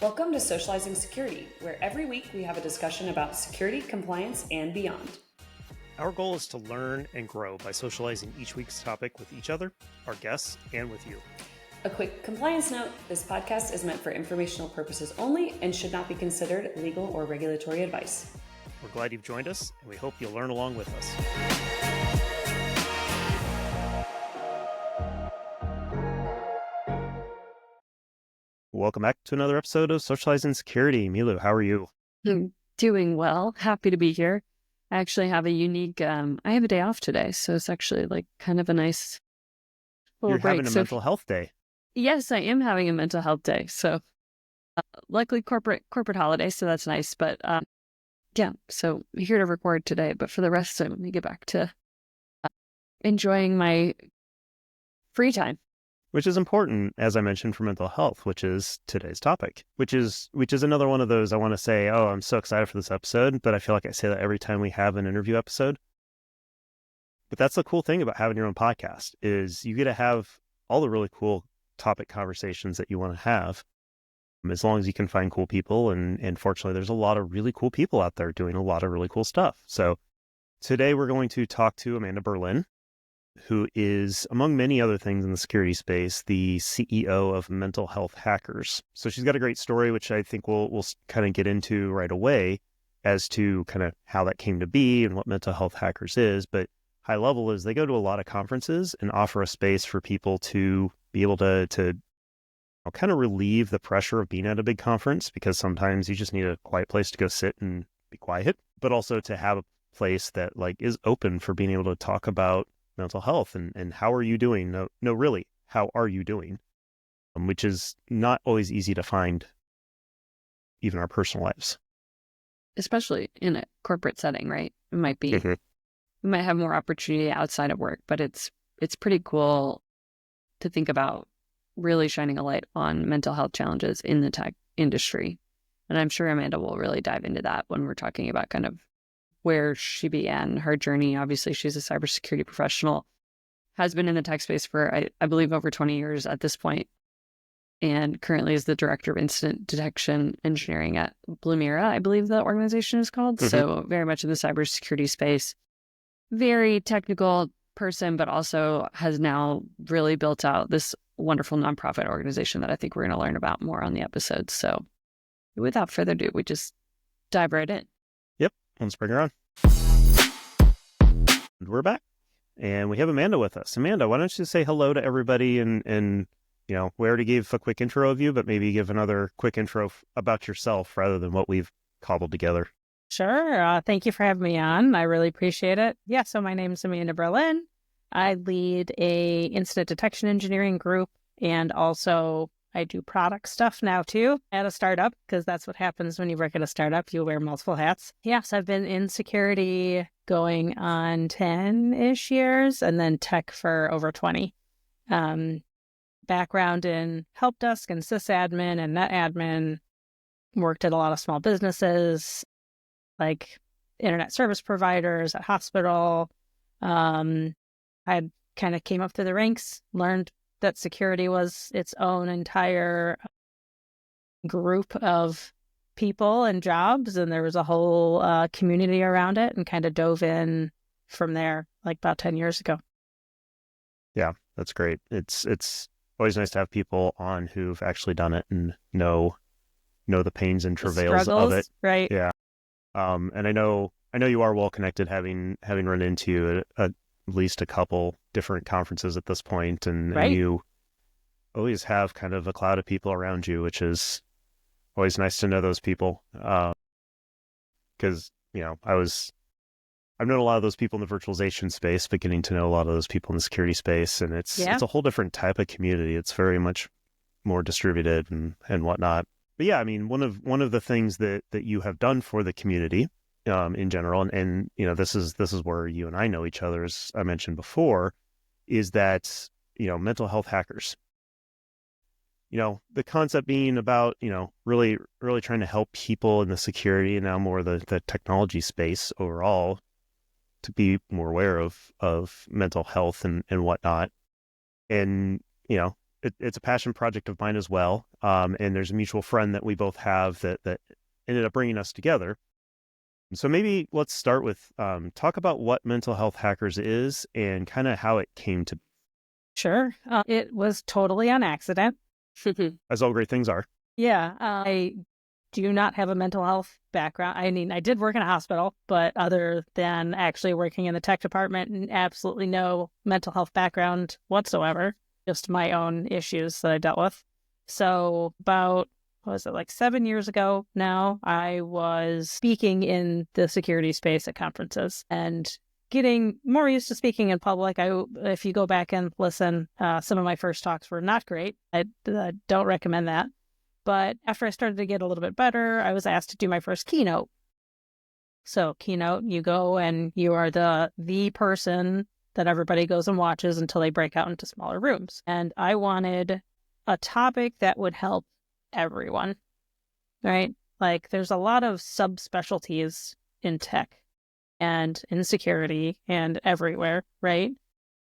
Welcome to Socializing Security, where every week we have a discussion about security, compliance, and beyond. Our goal is to learn and grow by socializing each week's topic with each other, our guests, and with you. A quick compliance note, this podcast is meant for informational purposes only and should not be considered legal or regulatory advice. We're glad you've joined us, and we hope you'll learn along with us. Welcome back to another episode of Socializing Security. Milu, how are you? Doing well. Happy to be here. I actually have a unique, I have a day off today, so it's actually like kind of a nice little You're break. having a mental health day. Yes, I am having a mental health day. So luckily corporate holiday, so that's nice. But yeah, so I'm here to record today. But for the rest, I'm going to get back to enjoying my free time. Which is important, as I mentioned, for mental health, which is today's topic, which is another one of those I want to say, oh, I'm so excited for this episode, but I feel like I say that every time we have an interview episode. But that's the cool thing about having your own podcast is you get to have all the really cool topic conversations that you want to have, as long as you can find cool people. And fortunately, there's a lot of really cool people out there doing a lot of really cool stuff. So today we're going to talk to Amanda Berlin, who is, among many other things in the security space, the CEO of Mental Health Hackers. So she's got a great story, which I think we'll kind of get into right away as to kind of how that came to be and what Mental Health Hackers is. But high level is they go to a lot of conferences and offer a space for people to be able to kind of relieve the pressure of being at a big conference, because sometimes you just need a quiet place to go sit and be quiet, but also to have a place that like is open for being able to talk about mental health and how are you doing? No, really, how are you doing? Which is not always easy to find, even our personal lives. Especially in a corporate setting, right? It might be, we might have more opportunity outside of work, but it's pretty cool to think about really shining a light on mental health challenges in the tech industry. And I'm sure Amanda will really dive into that when we're talking about kind of where she began her journey. Obviously, she's a cybersecurity professional, has been in the tech space for, I believe, over 20 years at this point, and currently is the director of incident detection engineering at Blumira, I believe the organization is called. So very much in the cybersecurity space. Very technical person, but also has now really built out this wonderful nonprofit organization that I think we're going to learn about more on the episode. So without further ado, we just dive right in. Let's bring her on. And we're back, and we have Amanda with us. Amanda, why don't you say hello to everybody? And you know, we already gave a quick intro of you, but maybe give another quick intro about yourself rather than what we've cobbled together. Sure. Thank you for having me on. I really appreciate it. Yeah. So my name is Amanda Berlin. I lead a incident detection engineering group, and also I do product stuff now too at a startup, because that's what happens when you work at a startup. You wear multiple hats. Yes, I've been in security going on 10-ish years, and then tech for over 20. Background in help desk and sysadmin and net admin. Worked at a lot of small businesses like internet service providers, at hospital. I kind of came up through the ranks, learned that security was its own entire group of people and jobs, and there was a whole community around it, and kind of dove in from there like about 10 years ago. Yeah, that's great. It's always nice to have people on who've actually done it and know the pains and travails of it. Right. Yeah. And I know you are well connected, having run into at least a couple different conferences at this point, and you always have kind of a cloud of people around you, which is always nice to know those people. Because you know, I've known a lot of those people in the virtualization space, but getting to know a lot of those people in the security space, and it's a whole different type of community. It's very much more distributed and whatnot. But yeah, I mean, one of the things that you have done for the community in general, and you know, this is where you and I know each other, as I mentioned before, is that, you know, mental health hackers. You know, the concept being about, you know, really trying to help people in the security and now more the technology space overall to be more aware of mental health and whatnot. And, you know, it's a passion project of mine as well. And there's a mutual friend that we both have that ended up bringing us together. So maybe let's start with talk about what Mental Health Hackers is and kind of how it came to be. Sure. It was totally on accident. As all great things are. Yeah. I do not have a mental health background. I mean, I did work in a hospital, but other than actually working in the tech department, absolutely no mental health background whatsoever, just my own issues that I dealt with. So about, what was it, like 7 years ago now, I was speaking in the security space at conferences and getting more used to speaking in public. If you go back and listen, some of my first talks were not great. I don't recommend that. But after I started to get a little bit better, I was asked to do my first keynote. So keynote, you go and you are the person that everybody goes and watches until they break out into smaller rooms. And I wanted a topic that would help everyone, right? Like there's a lot of subspecialties in tech and in security and everywhere, right?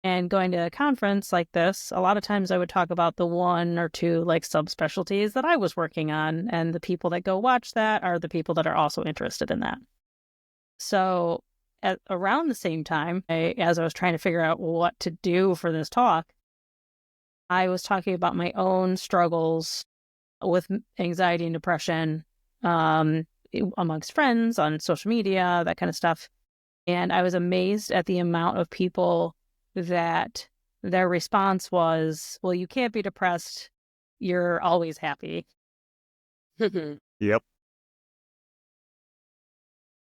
And going to a conference like this, a lot of times I would talk about the one or two like subspecialties that I was working on. And the people that go watch that are the people that are also interested in that. So around the same time, as I was trying to figure out what to do for this talk, I was talking about my own struggles with anxiety and depression amongst friends on social media, that kind of stuff. And I was amazed at the amount of people that their response was, well, you can't be depressed. You're always happy. Yep.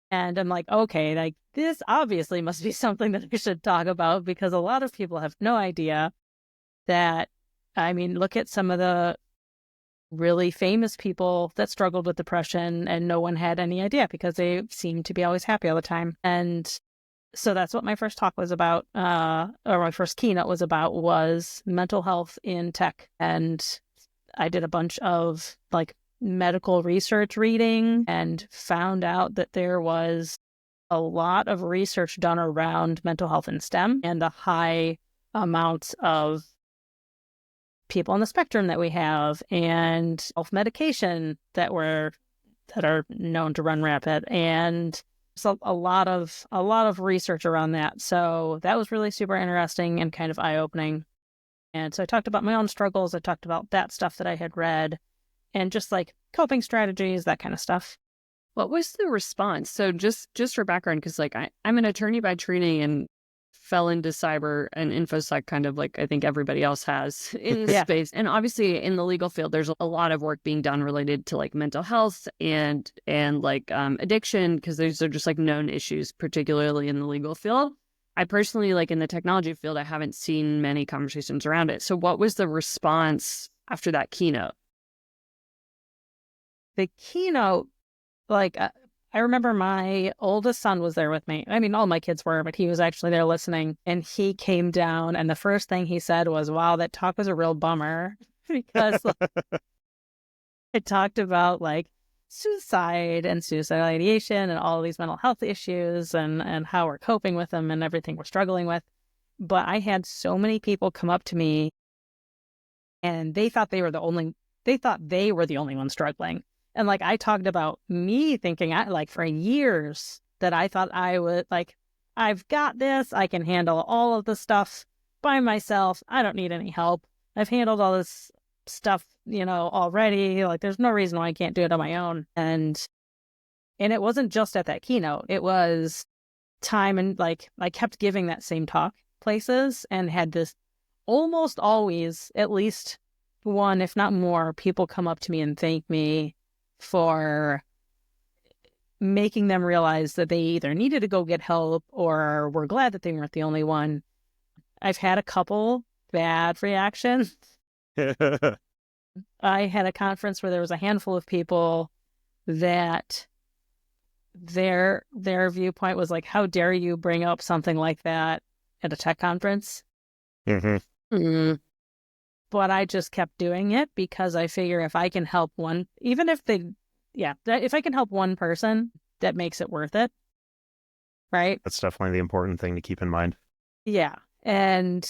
And I'm like, okay, like this obviously must be something that I should talk about because a lot of people have no idea that, I mean, look at some of the really famous people that struggled with depression and no one had any idea because they seemed to be always happy all the time. And so that's what my first talk was about, or my first keynote was about, was mental health in tech. And I did a bunch of like medical research reading and found out that there was a lot of research done around mental health in STEM and the high amounts of people on the spectrum that we have and self-medication that are known to run rapid, and so a lot of research around that. So that was really super interesting and kind of eye-opening. And so I talked about my own struggles. I talked about that stuff that I had read and just like coping strategies, that kind of stuff. What was the response? So just for background, because like I'm an attorney by training and fell into cyber and infosec kind of like I think everybody else has in this space. And obviously in the legal field, there's a lot of work being done related to like mental health and like addiction, because those are just like known issues, particularly in the legal field. I personally, like in the technology field, I haven't seen many conversations around it. So what was the response after that keynote? The keynote, like I remember my oldest son was there with me. I mean, all my kids were, but he was actually there listening. And he came down and the first thing he said was, wow, that talk was a real bummer. Because it talked about like suicide and suicidal ideation and all these mental health issues and how we're coping with them and everything we're struggling with. But I had so many people come up to me and they thought they were the only one struggling. And like I talked about me thinking like for years that I thought I would like, I've got this, I can handle all of the stuff by myself. I don't need any help. I've handled all this stuff, already. Like there's no reason why I can't do it on my own. And it wasn't just at that keynote. It was time, and like I kept giving that same talk places and had this almost always at least one, if not more, people come up to me and thank me for making them realize that they either needed to go get help or were glad that they weren't the only one. I've had a couple bad reactions. I had a conference where there was a handful of people that their viewpoint was like, how dare you bring up something like that at a tech conference? Mm-hmm. But I just kept doing it because I figure if I can help one, even if if I can help one person, that makes it worth it. Right? That's definitely the important thing to keep in mind. Yeah. And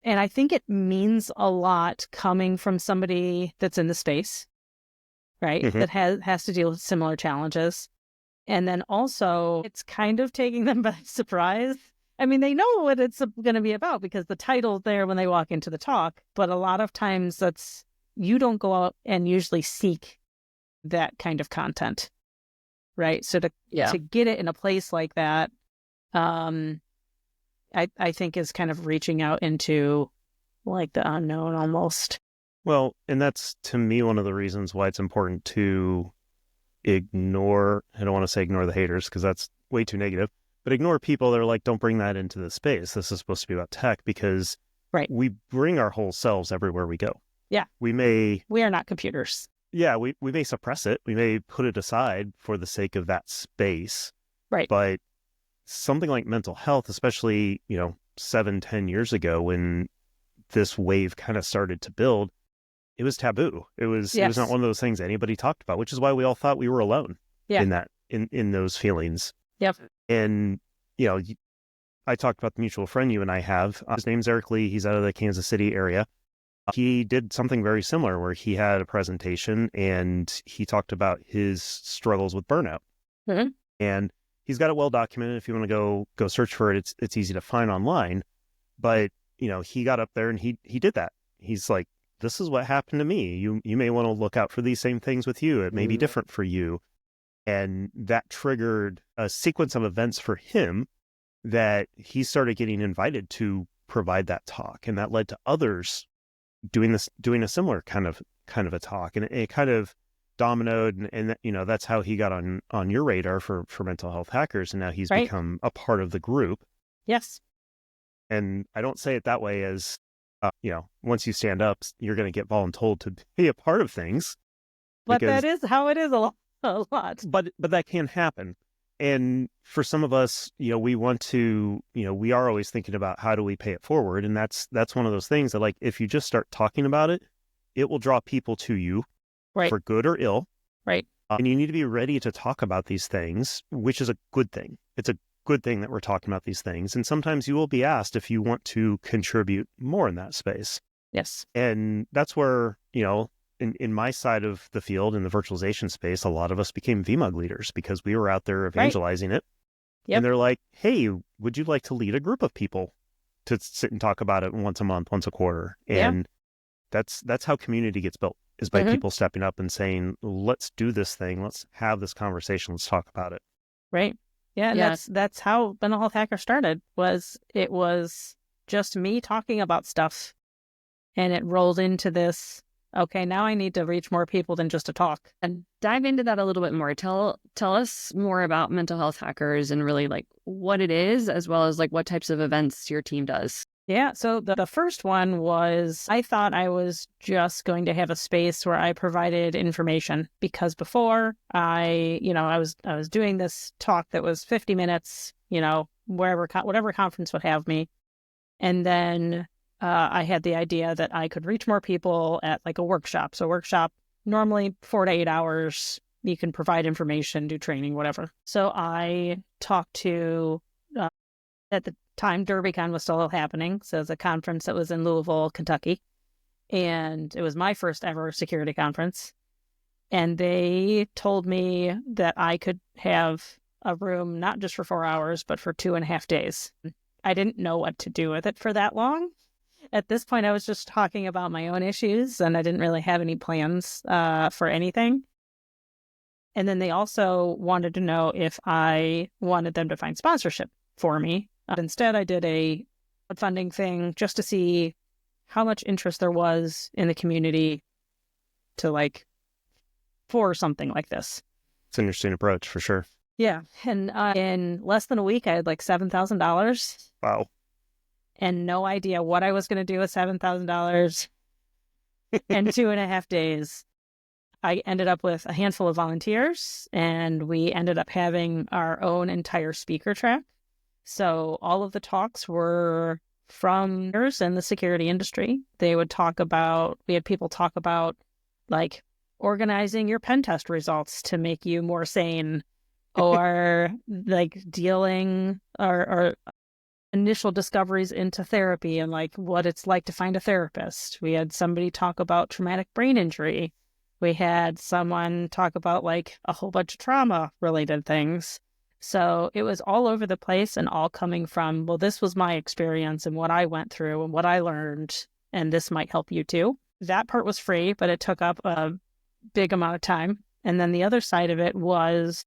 And I think it means a lot coming from somebody that's in the space, right? Mhm. That has to deal with similar challenges. And then also it's kind of taking them by surprise. I mean, they know what it's going to be about because the title's there when they walk into the talk, but a lot of times you don't go out and usually seek that kind of content, right? So to get it in a place like that, I think is kind of reaching out into like the unknown almost. Well, and that's to me one of the reasons why it's important to ignore, I don't want to say ignore the haters because that's way too negative, but ignore people that are like, don't bring that into the space. This is supposed to be about tech because we bring our whole selves everywhere we go. Yeah. We are not computers. Yeah, we may suppress it. We may put it aside for the sake of that space. Right. But something like mental health, especially, 7-10 years ago when this wave kind of started to build, it was taboo. It was not one of those things anybody talked about, which is why we all thought we were alone in those feelings. Yep. And, I talked about the mutual friend you and I have. His name's Eric Lee. He's out of the Kansas City area. He did something very similar where he had a presentation and he talked about his struggles with burnout. Mm-hmm. And he's got it well documented. If you want to go search for it, it's easy to find online. But, he got up there and he did that. He's like, this is what happened to me. You may want to look out for these same things with you. It may be different for you. And that triggered a sequence of events for him that he started getting invited to provide that talk. And that led to others doing a similar kind of a talk. And it kind of dominoed. And that's how he got on your radar for mental health hackers. And now he's become a part of the group. Yes. And I don't say it that way as, once you stand up, you're going to get voluntold to be a part of things. But that is how it is a lot. But that can happen. And for some of us, we want to, we are always thinking about how do we pay it forward. And that's one of those things that, like, if you just start talking about it, it will draw people to you for good or ill. Right. And you need to be ready to talk about these things, which is a good thing. It's a good thing that we're talking about these things. And sometimes you will be asked if you want to contribute more in that space. Yes. And that's where, in my side of the field, in the virtualization space, a lot of us became VMUG leaders because we were out there evangelizing it. Yep. And they're like, hey, would you like to lead a group of people to sit and talk about it once a month, once a quarter? And that's how community gets built, is by people stepping up and saying, let's do this thing. Let's have this conversation. Let's talk about it. Right. Yeah. And that's how Mental Health Hacker started. It was just me talking about stuff, and it rolled into this. Okay, now I need to reach more people than just a talk. And dive into that a little bit more. Tell us more about Mental Health Hackers and really like what it is, as well as like what types of events your team does. Yeah, so the first one was, I thought I was just going to have a space where I provided information, because before I was doing this talk that was 50 minutes, whatever conference would have me. And then I had the idea that I could reach more people at like a workshop. So workshop, normally 4 to 8 hours, you can provide information, do training, whatever. So I talked to, at the time, DerbyCon was still happening. So it was a conference that was in Louisville, Kentucky. And it was my first ever security conference. And they told me that I could have a room not just for 4 hours, but for 2.5 days. I didn't know what to do with it for that long. At this point, I was just talking about my own issues, and I didn't really have any plans for anything. And then they also wanted to know if I wanted them to find sponsorship for me. Instead, I did a funding thing just to see how much interest there was in the community for something like this. It's an interesting approach, for sure. Yeah. And in less than a week, I had like $7,000. Wow. And no idea what I was going to do with $7,000 in 2.5 days. I ended up with a handful of volunteers, and we ended up having our own entire speaker track. So all of the talks were from leaders in the security industry. We had people talk about like organizing your pen test results to make you more sane, or like dealing or initial discoveries into therapy and like what it's like to find a therapist. We had somebody talk about traumatic brain injury. We had someone talk about like a whole bunch of trauma related things. So it was all over the place and all coming from, well, this was my experience and what I went through and what I learned, and this might help you too. That part was free, but it took up a big amount of time. And then the other side of it was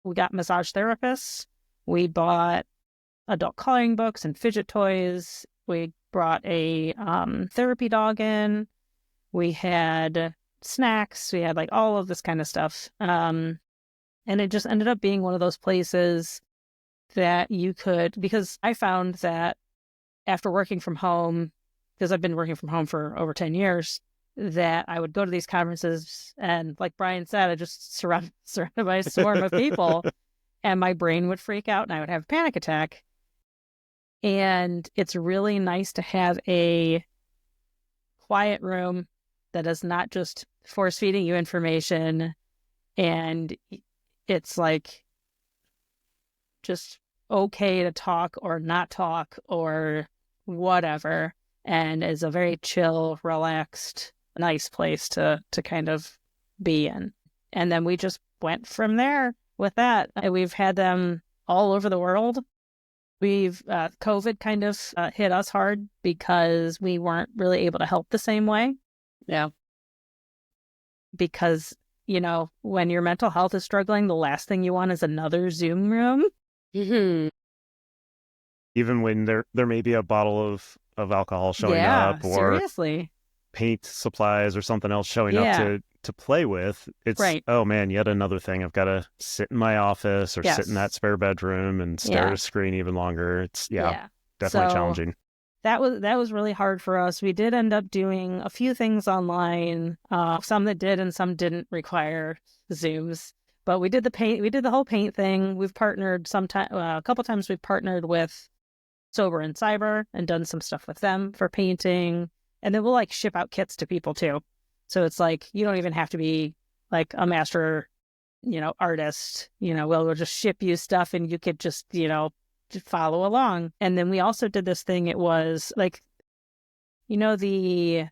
we got massage therapists. We bought adult coloring books and fidget toys. We brought a therapy dog in. We had snacks. We had like all of this kind of stuff. And it just ended up being one of those places that you could, because I found that after working from home, because I've been working from home for over 10 years, that I would go to these conferences and like Brian said, I just surrounded by a swarm of people and my brain would freak out and I would have a panic attack. And it's really nice to have a quiet room that is not just force feeding you information and it's like just okay to talk or not talk or whatever, and is a very chill, relaxed, nice place to kind of be in. And then we just went from there with that. We've had them all over the world. We've COVID kind of hit us hard because we weren't really able to help the same way. Yeah. Because, you know, when your mental health is struggling, the last thing you want is another Zoom room. Mm-hmm. Even when there may be a bottle of alcohol showing up, or seriously, paint supplies or something else showing up to play with, it's right. Oh man, yet another thing. I've got to sit in my office or sit in that spare bedroom and stare at a screen even longer. It's definitely challenging. That was really hard for us. We did end up doing a few things online, some that did and some didn't require Zooms. But we did the whole paint thing. We've partnered a couple times. We've partnered with Sober and Cyber and done some stuff with them for painting. And then we'll like ship out kits to people too. So it's like, you don't even have to be like a master, artist, we'll just ship you stuff and you could just, follow along. And then we also did this thing. It was like, the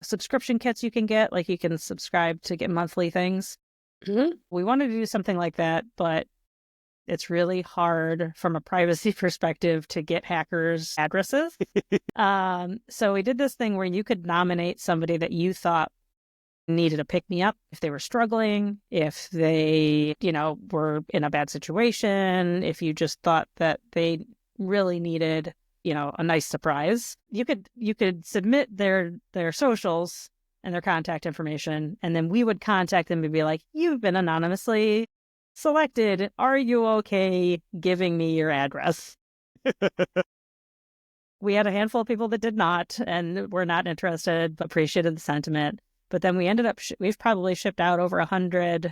subscription kits you can get, like you can subscribe to get monthly things. Mm-hmm. We wanted to do something like that, but it's really hard from a privacy perspective to get hackers' addresses. So we did this thing where you could nominate somebody that you thought needed a pick-me-up if they were struggling, if they, were in a bad situation, if you just thought that they really needed, a nice surprise. You could submit their socials and their contact information, and then we would contact them and be like, you've been anonymously selected. Are you okay giving me your address? We had a handful of people that did not and were not interested, but appreciated the sentiment. But then we ended up, we've probably shipped out over 100, we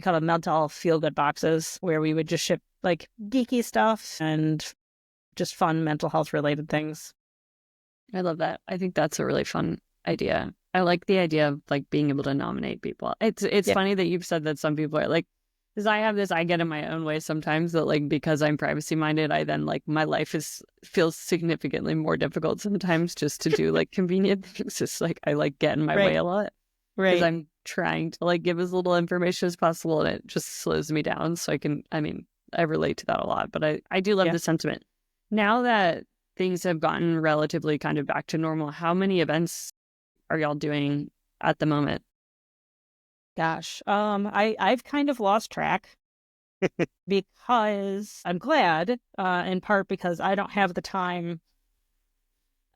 call them mental health feel-good boxes, where we would just ship like geeky stuff and just fun mental health related things. I love that. I think that's a really fun idea. I like the idea of like being able to nominate people. It's funny that you've said that some people are like, because I have this, I get in my own way sometimes that like, because I'm privacy minded, I then like my life feels significantly more difficult sometimes just to do like convenient things. Just like I like get in my way a lot. Right. Because I'm trying to like give as little information as possible and it just slows me down. So I relate to that a lot, but I do love the sentiment. Now that things have gotten relatively kind of back to normal, how many events are y'all doing at the moment? Gosh, I've kind of lost track because I'm glad, in part because I don't have the time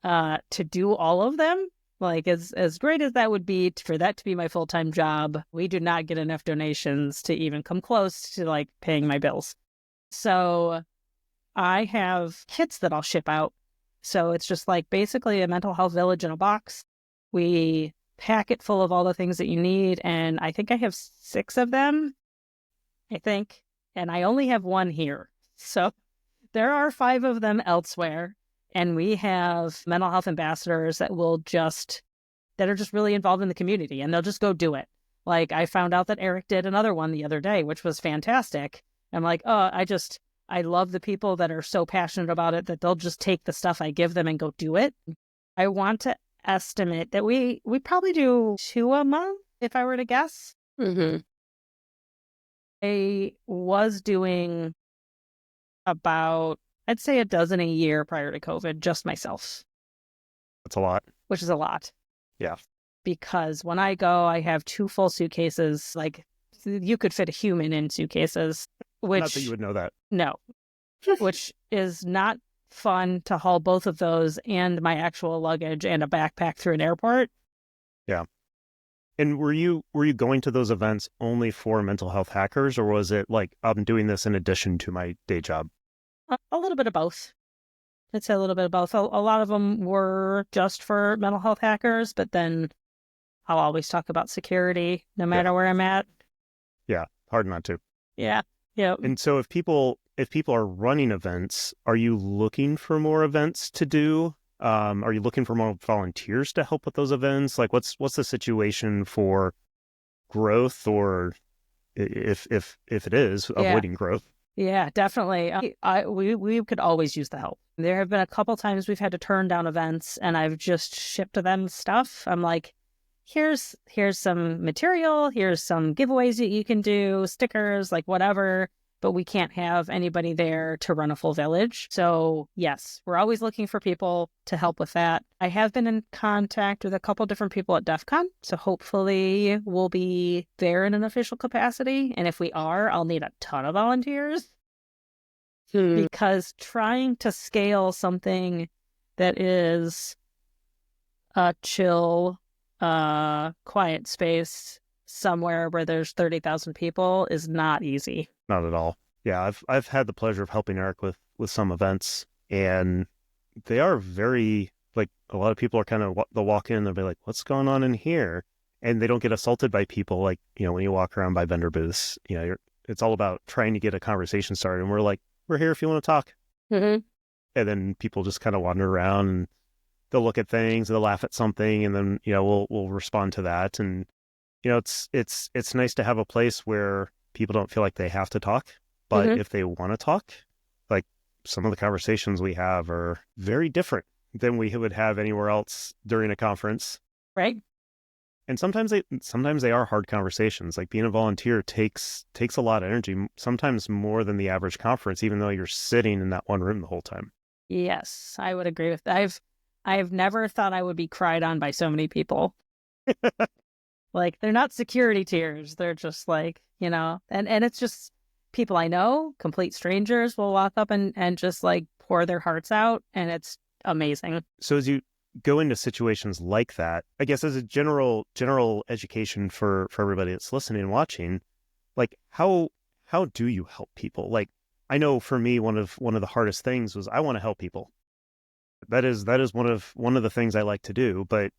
to do all of them. Like as great as that would be for that to be my full-time job, we do not get enough donations to even come close to like paying my bills. So I have kits that I'll ship out. So it's just like basically a mental health village in a box. We pack it full of all the things that you need. And I think I have 6 of them, and I only have 1 here. So there are 5 of them elsewhere. And we have mental health ambassadors that are just really involved in the community and they'll just go do it. Like I found out that Eric did another one the other day, which was fantastic. I'm like, oh, I love the people that are so passionate about it that they'll just take the stuff I give them and go do it. I want to estimate that we probably do 2 a month, if I were to guess. Mm-hmm. I was doing about, I'd say, a dozen a year prior to COVID, just myself. That's a lot. Which is a lot. Yeah. Because when I go, I have 2 full suitcases. Like, you could fit a human in suitcases. Which, not that you would know that. No. Which is not fun to haul both of those and my actual luggage and a backpack through an airport. Yeah. And were you going to those events only for mental health hackers, or was it like, I'm doing this in addition to my day job? A little bit of both. I'd say a little bit of both. A lot of them were just for mental health hackers, but then I'll always talk about security no matter where I'm at. Yeah, hard not to. Yeah. Yeah. And so if people are running events, are you looking for more events to do? Are you looking for more volunteers to help with those events? Like, what's the situation for growth, or if it is avoiding growth? Yeah, definitely. We could always use the help. There have been a couple times we've had to turn down events, and I've just shipped them stuff. I'm like, here's some material, here's some giveaways that you can do, stickers, like whatever. But we can't have anybody there to run a full village. So yes, we're always looking for people to help with that. I have been in contact with a couple different people at DEF CON. So hopefully we'll be there in an official capacity. And if we are, I'll need a ton of volunteers. Because trying to scale something that is a chill, quiet space somewhere where there's 30,000 people is not easy. Not at all. Yeah, I've had the pleasure of helping Eric with some events, and they are very, like, a lot of people are kind of, they'll walk in and they'll be like, what's going on in here? And they don't get assaulted by people. Like, when you walk around by vendor booths, it's all about trying to get a conversation started. And we're like, we're here if you want to talk. Mm-hmm. And then people just kind of wander around and they'll look at things, they'll laugh at something, and then, we'll respond to that. And, it's nice to have a place where people don't feel like they have to talk, but if they want to talk, like, some of the conversations we have are very different than we would have anywhere else during a conference. Right. And sometimes they are hard conversations. Like, being a volunteer takes a lot of energy, sometimes more than the average conference, even though you're sitting in that one room the whole time. Yes, I would agree with that. I've never thought I would be cried on by so many people. Like, they're not security tears. They're just like, and it's just people I know, complete strangers will walk up and just like pour their hearts out. And it's amazing. So as you go into situations like that, I guess as a general education for everybody that's listening and watching, like, how do you help people? Like, I know for me, one of the hardest things was I want to help people. That is one of the things I like to do, but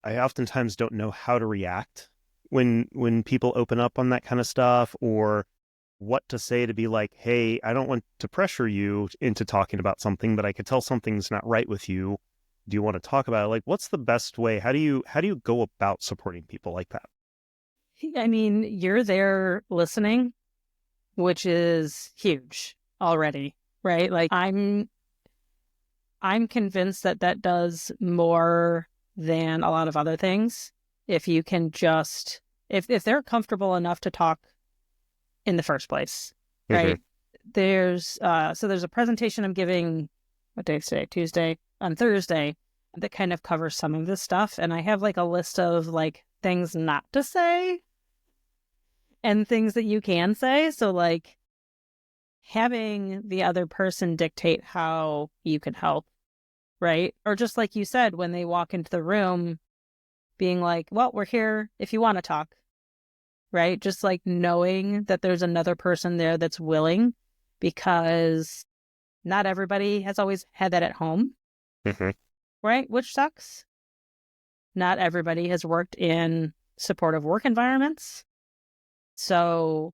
I oftentimes don't know how to react when people open up on that kind of stuff, or what to say to be like, hey, I don't want to pressure you into talking about something, but I could tell something's not right with you. Do you want to talk about it? Like, what's the best way? How do you go about supporting people like that? I mean, you're there listening, which is huge already, right? Like, I'm convinced that does more than a lot of other things. If you can just, if they're comfortable enough to talk in the first place, right? There's a presentation I'm giving, what day is today? Tuesday, on Thursday, that kind of covers some of this stuff. And I have like a list of like things not to say and things that you can say. So like having the other person dictate how you can help, right? Or just like you said, when they walk into the room, being like, well, we're here if you want to talk, right? Just like knowing that there's another person there that's willing, because not everybody has always had that at home, right? Which sucks. Not everybody has worked in supportive work environments. So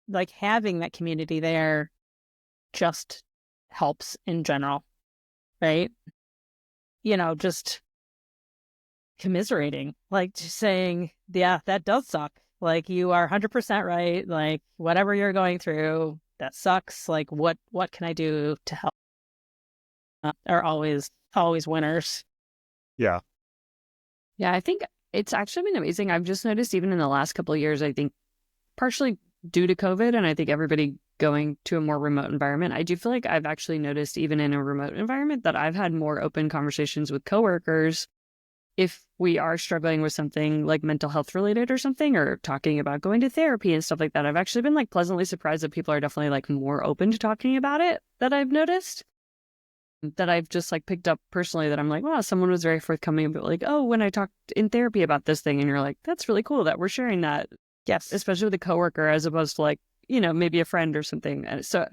like having that community there just helps in general, right? Just commiserating, like just saying, yeah, that does suck. Like, you are 100% right. Like, whatever you're going through, that sucks. Like, what can I do to help? Are always winners. Yeah. Yeah, I think it's actually been amazing. I've just noticed even in the last couple of years, I think partially due to COVID, and I think everybody going to a more remote environment, I do feel like I've actually noticed even in a remote environment that I've had more open conversations with coworkers if we are struggling with something like mental health related or something, or talking about going to therapy and stuff like that. I've actually been like pleasantly surprised that people are definitely like more open to talking about it, that I've noticed, that I've just like picked up personally, that I'm like, wow, someone was very forthcoming about like, oh, when I talked in therapy about this thing, and you're like, that's really cool that we're sharing that. Yes. Especially with a coworker as opposed to like, maybe a friend or something. And so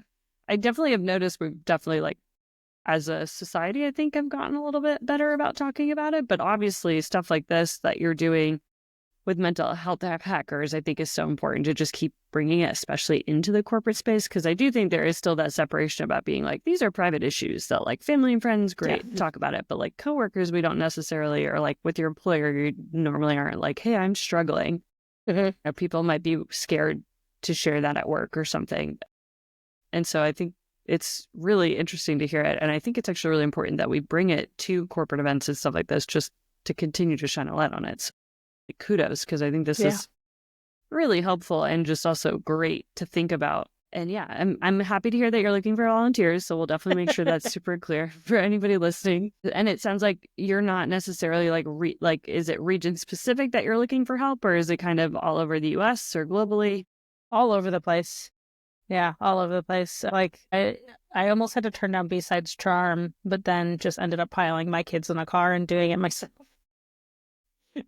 I definitely have noticed we've definitely like, as a society, I think I've gotten a little bit better about talking about it. But obviously stuff like this that you're doing with mental health hackers, I think is so important to just keep bringing it, especially into the corporate space. Because I do think there is still that separation about being like, these are private issues that like family and friends, great, talk about it. But like coworkers, we don't necessarily, or like with your employer, you normally aren't like, hey, I'm struggling. People might be scared to share that at work or something. And so I think it's really interesting to hear it. And I think it's actually really important that we bring it to corporate events and stuff like this, just to continue to shine a light on it. So kudos, because I think this is really helpful and just also great to think about. And yeah, I'm happy to hear that you're looking for volunteers. So we'll definitely make sure that's super clear for anybody listening. And it sounds like you're not necessarily like, is it region specific that you're looking for help, or is it kind of all over the US or globally? All over the place. Yeah, all over the place. Like I almost had to turn down B-Side's Charm, but then just ended up piling my kids in a car and doing it myself.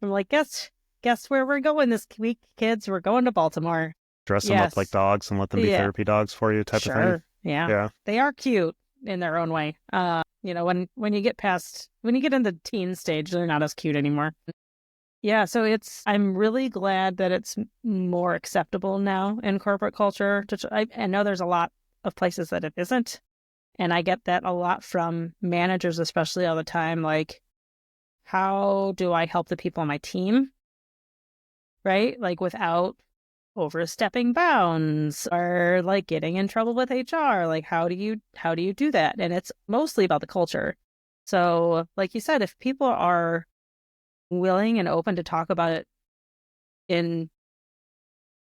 I'm like, guess where we're going this week, kids? We're going to Baltimore. Dress them up like dogs and let them be therapy dogs for you type of thing. Yeah. They are cute in their own way. When you get into teen stage, they're not as cute anymore. Yeah, so I'm really glad that it's more acceptable now in corporate culture. I know there's a lot of places that it isn't. And I get that a lot from managers, especially all the time. Like, how do I help the people on my team? Right? Like without overstepping bounds or like getting in trouble with HR. Like, how do you do that? And it's mostly about the culture. So like you said, if people are willing and open to talk about it in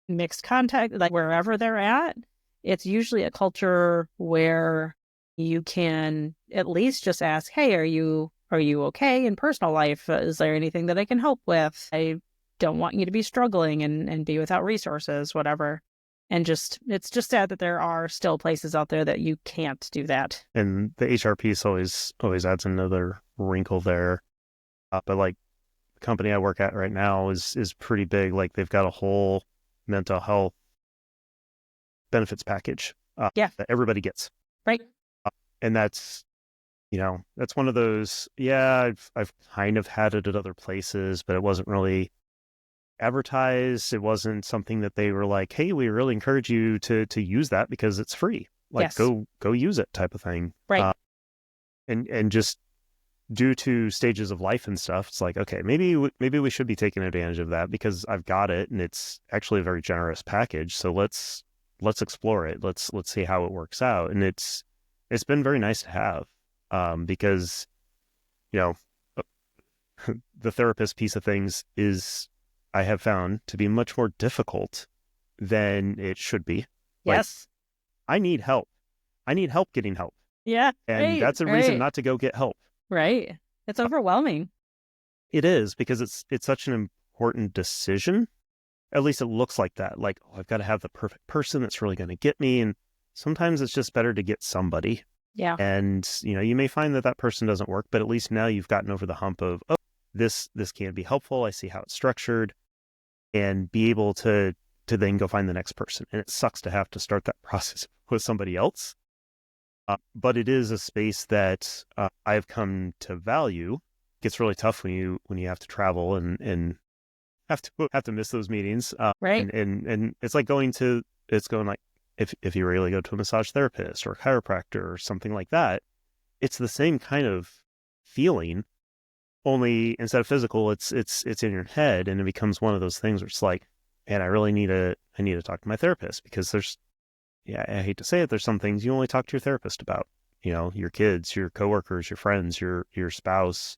mixed context, like wherever they're at, it's usually a culture where you can at least just ask, hey, are you okay in personal life? Is there anything that I can help with? I don't want you to be struggling and be without resources, whatever. And it's just sad that there are still places out there that you can't do that. And the HR piece always adds another wrinkle there. But like the company I work at right now is pretty big. Like they've got a whole mental health benefits package that everybody gets. Right. And that's one of those, I've kind of had it at other places, but it wasn't really advertised. It wasn't something that they were like, hey, we really encourage you to use that because it's free. Like go use it type of thing. Right. And just due to stages of life and stuff, it's like, okay, maybe we should be taking advantage of that because I've got it and it's actually a very generous package. So let's explore it. Let's see how it works out. And it's been very nice to have because, the therapist piece of things is, I have found to be much more difficult than it should be. Yes. Like, I need help. I need help getting help. Yeah. And that's a reason not to go get help. Right. It's overwhelming. It is, because it's such an important decision. At least it looks like that. Like, I've got to have the perfect person that's really going to get me. And sometimes it's just better to get somebody. Yeah. And, you may find that person doesn't work, but at least now you've gotten over the hump of, oh, this can be helpful. I see how it's structured, and be able to then go find the next person. And it sucks to have to start that process with somebody else. But it is a space that I've come to value. It gets really tough when you have to travel and have to miss those meetings. Right. And it's like going like, if you really go to a massage therapist or a chiropractor or something like that, it's the same kind of feeling, only instead of physical, it's in your head, and it becomes one of those things where it's like, man, I need to talk to my therapist because there's, yeah, I hate to say it, there's some things you only talk to your therapist about, your kids, your coworkers, your friends, your spouse.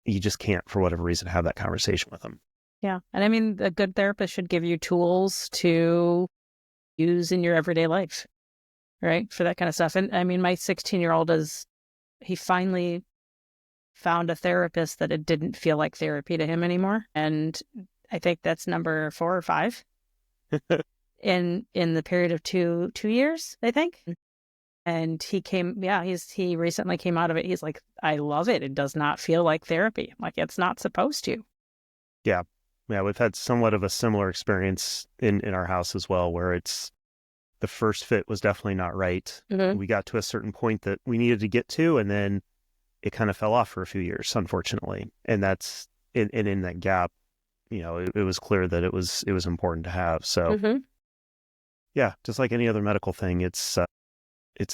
You just can't, for whatever reason, have that conversation with them. Yeah. And I mean, a good therapist should give you tools to use in your everyday life, right? For that kind of stuff. And I mean, my 16-year-old he finally found a therapist that it didn't feel like therapy to him anymore. And I think that's number 4 or 5 in the period of two years, I think. And he recently came out of it. He's like, I love it. It does not feel like therapy. Like, it's not supposed to. Yeah. Yeah. We've had somewhat of a similar experience in our house as well, where the first fit was definitely not right. Mm-hmm. We got to a certain point that we needed to get to, and then it kind of fell off for a few years, unfortunately. And that's in that gap, it was clear that it was important to have. So yeah, just like any other medical thing, it's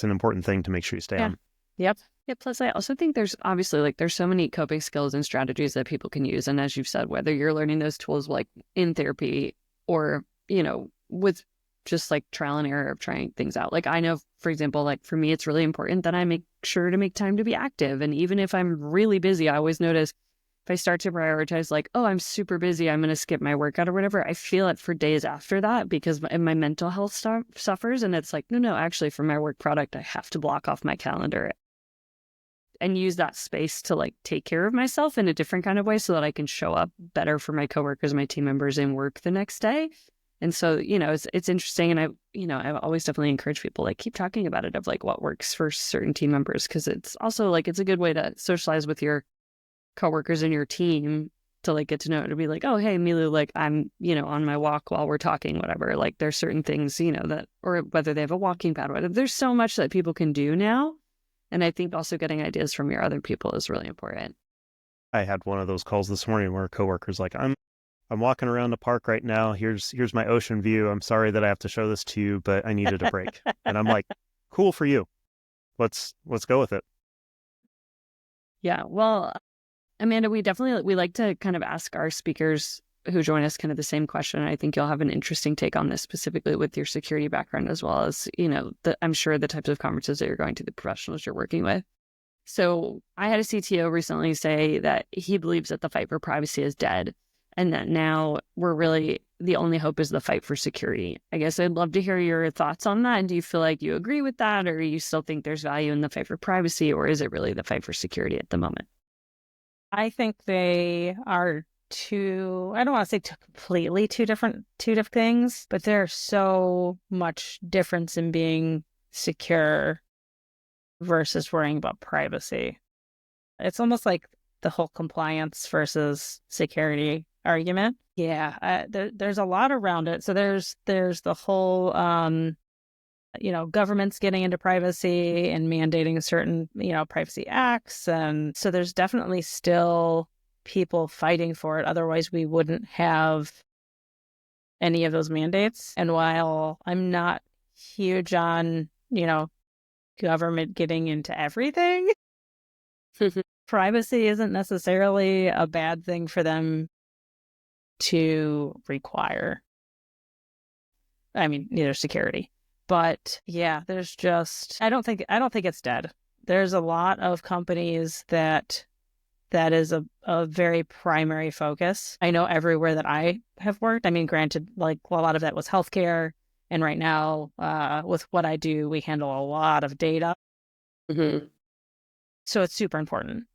an important thing to make sure you stay on. Yep. Yeah, plus I also think there's obviously there's so many coping skills and strategies that people can use. And as you've said, whether you're learning those tools like in therapy or, with just like trial and error of trying things out. Like, I know, for example, like for me, it's really important that I make sure to make time to be active. And even if I'm really busy, I always notice if I start to prioritize like, oh, I'm super busy, I'm going to skip my workout or whatever, I feel it for days after that because my mental health suffers. And it's like, no, actually for my work product, I have to block off my calendar and use that space to like take care of myself in a different kind of way so that I can show up better for my coworkers, my team members in work the next day. And so, it's interesting. And I've always definitely encouraged people like keep talking about it of like what works for certain team members. Cause it's also like, it's a good way to socialize with your coworkers and your team to like get to know it, to be like, oh, hey, Milu, like I'm, on my walk while we're talking, whatever. Like there's certain things, that, or whether they have a walking pad, whatever. There's so much that people can do now. And I think also getting ideas from your other people is really important. I had one of those calls this morning where a coworker's like, I'm walking around the park right now. Here's my ocean view. I'm sorry that I have to show this to you, but I needed a break. And I'm like, cool for you. Let's go with it. Yeah. Well, Amanda, we like to kind of ask our speakers who join us kind of the same question. And I think you'll have an interesting take on this specifically with your security background, as well as, I'm sure the types of conferences that you're going to, the professionals you're working with. So I had a CTO recently say that he believes that the fight for privacy is dead and that now we're really, the only hope is the fight for security. I guess I'd love to hear your thoughts on that. And do you feel like you agree with that, or you still think there's value in the fight for privacy, or is it really the fight for security at the moment? I think they are I don't want to say completely two different things, but there's so much difference in being secure versus worrying about privacy. It's almost like the whole compliance versus security argument. Yeah, there's a lot around it. So there's the whole, governments getting into privacy and mandating certain, privacy acts. And so there's definitely still people fighting for it. Otherwise, we wouldn't have any of those mandates. And while I'm not huge on, government getting into everything, privacy isn't necessarily a bad thing for them to require. I mean, neither security. But yeah, there's just I don't think it's dead. There's a lot of companies that is a very primary focus. I know everywhere that I have worked, I mean, granted, like a lot of that was healthcare. And right now, with what I do, we handle a lot of data. Mm-hmm. So it's super important.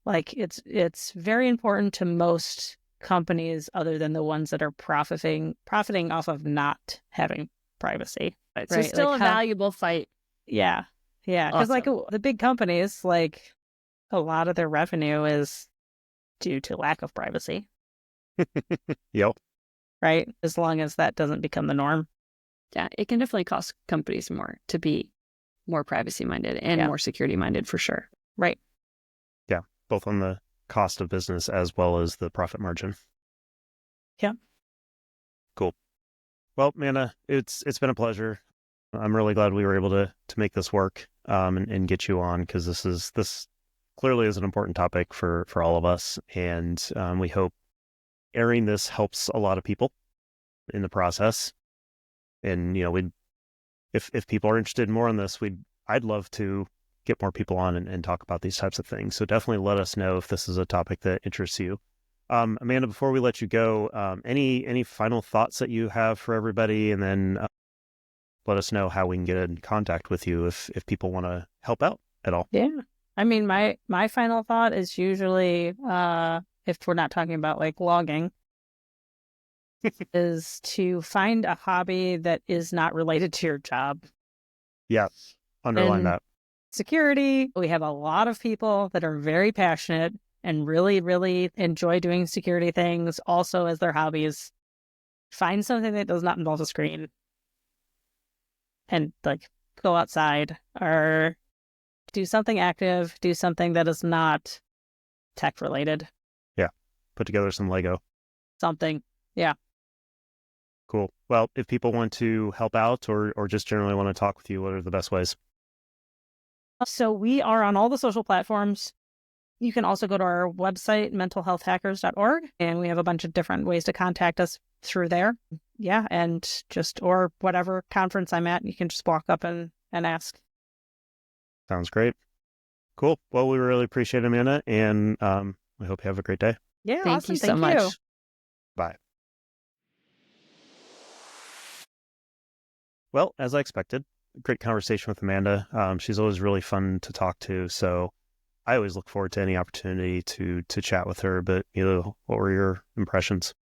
Like it's very important to most companies other than the ones that are profiting off of not having privacy. Right. So still like a valuable fight. Yeah. Yeah. Because like the big companies, like a lot of their revenue is due to lack of privacy. Yep. Right. As long as that doesn't become the norm. Yeah. It can definitely cost companies more to be more privacy minded and more security minded for sure. Right. Yeah. Both on the cost of business as well as the profit margin. Yeah. Cool. Well, Amanda, it's been a pleasure. I'm really glad we were able to make this work and get you on, because this clearly is an important topic for all of us, and we hope airing this helps a lot of people in the process. And we'd if people are interested more in this, I'd love to get more people on and talk about these types of things. So definitely let us know if this is a topic that interests you. Amanda, before we let you go, any final thoughts that you have for everybody, and then let us know how we can get in contact with you if people want to help out at all. Yeah. I mean, my final thought is usually, if we're not talking about like logging, is to find a hobby that is not related to your job. Yeah, underline And that. security, we have a lot of people that are very passionate and really, really enjoy doing security things also as their hobbies. Find something that does not involve a screen and like go outside or do something active, do something that is not tech related. Yeah, put together some Lego. Something. Yeah. Cool. Well, if people want to help out or just generally want to talk with you, what are the best ways? So we are on all the social platforms. You can also go to our website, mentalhealthhackers.org, and we have a bunch of different ways to contact us through there. Yeah, and or whatever conference I'm at, you can just walk up and ask. Sounds great. Cool. Well, we really appreciate it, Amanda, and we hope you have a great day. Yeah, Thank awesome. you so Thank much. you. Bye. Well, as I expected, great conversation with Amanda. She's always really fun to talk to, so I always look forward to any opportunity to chat with her. But what were your impressions?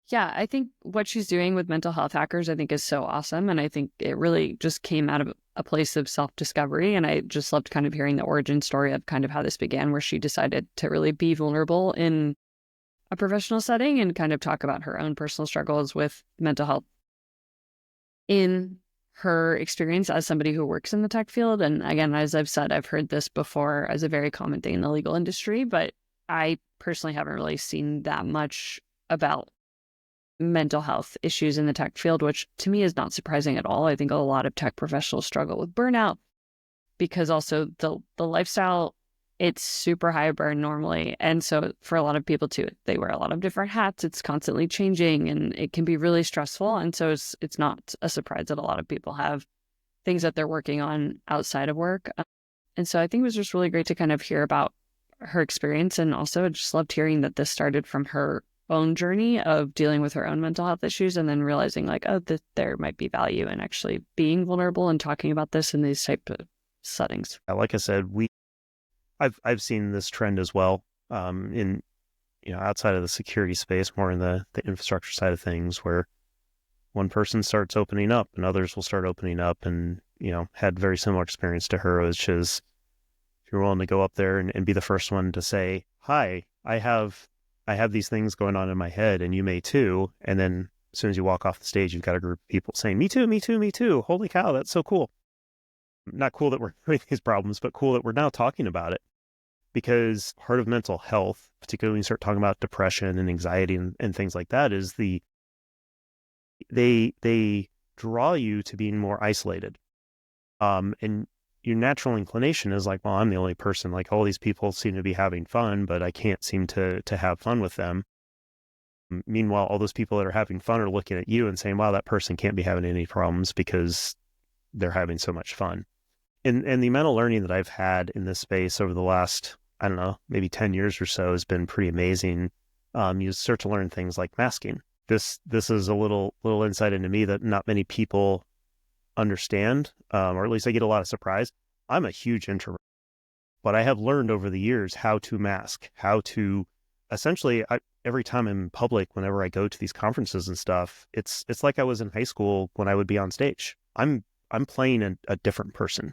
Yeah, I think what she's doing with mental health hackers, I think, is so awesome. And I think it really just came out of a place of self-discovery. And I just loved kind of hearing the origin story of kind of how this began, where she decided to really be vulnerable in a professional setting and kind of talk about her own personal struggles with mental health in her experience as somebody who works in the tech field. And again, as I've said, I've heard this before as a very common thing in the legal industry, but I personally haven't really seen that much about mental health issues in the tech field, which to me is not surprising at all. I think a lot of tech professionals struggle with burnout because also the lifestyle, it's super high burn normally. And so for a lot of people too, they wear a lot of different hats. It's constantly changing and it can be really stressful. And so it's not a surprise that a lot of people have things that they're working on outside of work. And so I think it was just really great to kind of hear about her experience. And also I just loved hearing that this started from her own journey of dealing with her own mental health issues and then realizing like, oh, there might be value in actually being vulnerable and talking about this in these type of settings. Like I said, I've seen this trend as well in outside of the security space, more in the infrastructure side of things, where one person starts opening up and others will start opening up, and had very similar experience to her, which is if you're willing to go up there and be the first one to say, hi, I have these things going on in my head and you may too. And then as soon as you walk off the stage, you've got a group of people saying, me too, me too, me too. Holy cow, that's so cool. Not cool that we're having these problems, but cool that we're now talking about it. Because part of mental health, particularly when you start talking about depression and anxiety and things like that, is they draw you to being more isolated. And your natural inclination is like, well, I'm the only person. Like all these people seem to be having fun, but I can't seem to have fun with them. Meanwhile, all those people that are having fun are looking at you and saying, wow, that person can't be having any problems because they're having so much fun. And the amount of learning that I've had in this space over the last, I don't know, maybe 10 years or so has been pretty amazing. You start to learn things like masking. This is a little insight into me that not many people understand, or at least I get a lot of surprise. I'm a huge introvert, but I have learned over the years how to mask, how to essentially, every time I'm in public, whenever I go to these conferences and stuff, it's like I was in high school when I would be on stage. I'm playing a different person,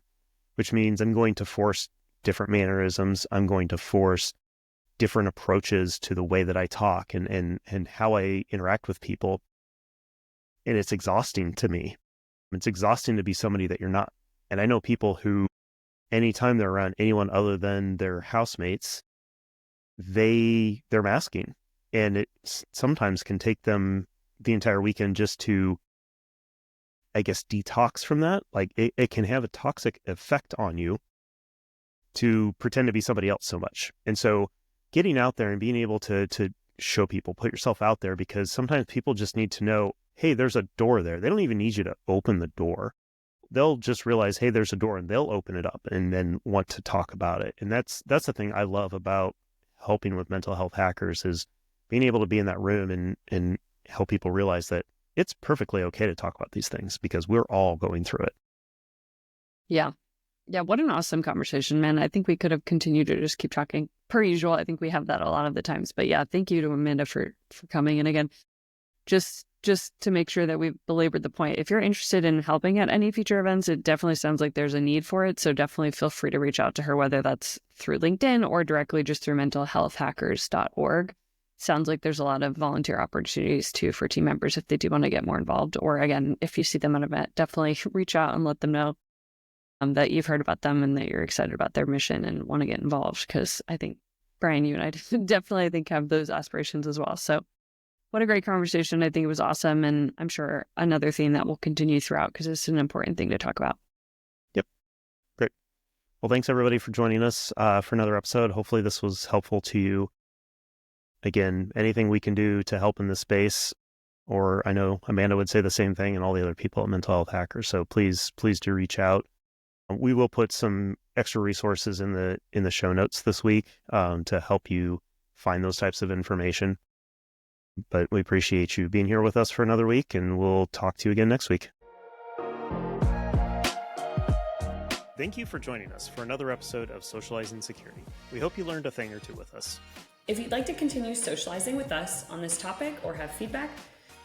which means I'm going to force different mannerisms. I'm going to force different approaches to the way that I talk and how I interact with people. And it's exhausting to me. It's exhausting to be somebody that you're not. And I know people who, anytime they're around anyone other than their housemates, they're masking. And it sometimes can take them the entire weekend just to, I guess, detox from that. Like it can have a toxic effect on you to pretend to be somebody else so much. And so getting out there and being able to show people, put yourself out there, because sometimes people just need to know, hey, there's a door there. They don't even need you to open the door. they'll just realize, hey, there's a door, and they'll open it up and then want to talk about it. And that's the thing I love about helping with mental health hackers, is being able to be in that room and help people realize that it's perfectly okay to talk about these things, because we're all going through it. Yeah. Yeah, what an awesome conversation, man. I think we could have continued to just keep talking. Per usual, I think we have that a lot of the times. But yeah, thank you to Amanda for coming. And again, just to make sure that we've belabored the point, if you're interested in helping at any future events, it definitely sounds like there's a need for it. So definitely feel free to reach out to her, whether that's through LinkedIn or directly just through mentalhealthhackers.org. Sounds like there's a lot of volunteer opportunities too for team members if they do want to get more involved. Or again, if you see them at an event, definitely reach out and let them know that you've heard about them and that you're excited about their mission and want to get involved. Because I think, Brian, you and I definitely, I think, have those aspirations as well. So what a great conversation. I think it was awesome. And I'm sure another theme that will continue throughout, because it's an important thing to talk about. Yep. Great. Well, thanks everybody for joining us for another episode. Hopefully this was helpful to you. Again, anything we can do to help in this space, or I know Amanda would say the same thing, and all the other people at Mental Health Hackers. So please do reach out. We will put some extra resources in the show notes this week to help you find those types of information. But we appreciate you being here with us for another week, and we'll talk to you again next week. Thank you for joining us for another episode of Socializing Security. We hope you learned a thing or two with us. If you'd like to continue socializing with us on this topic or have feedback,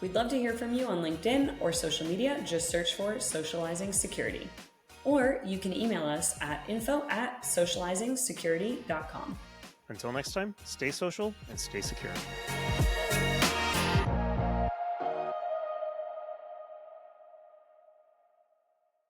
we'd love to hear from you on LinkedIn or social media. Just search for Socializing Security. Or you can email us at info@socializingsecurity.com. Until next time, stay social and stay secure.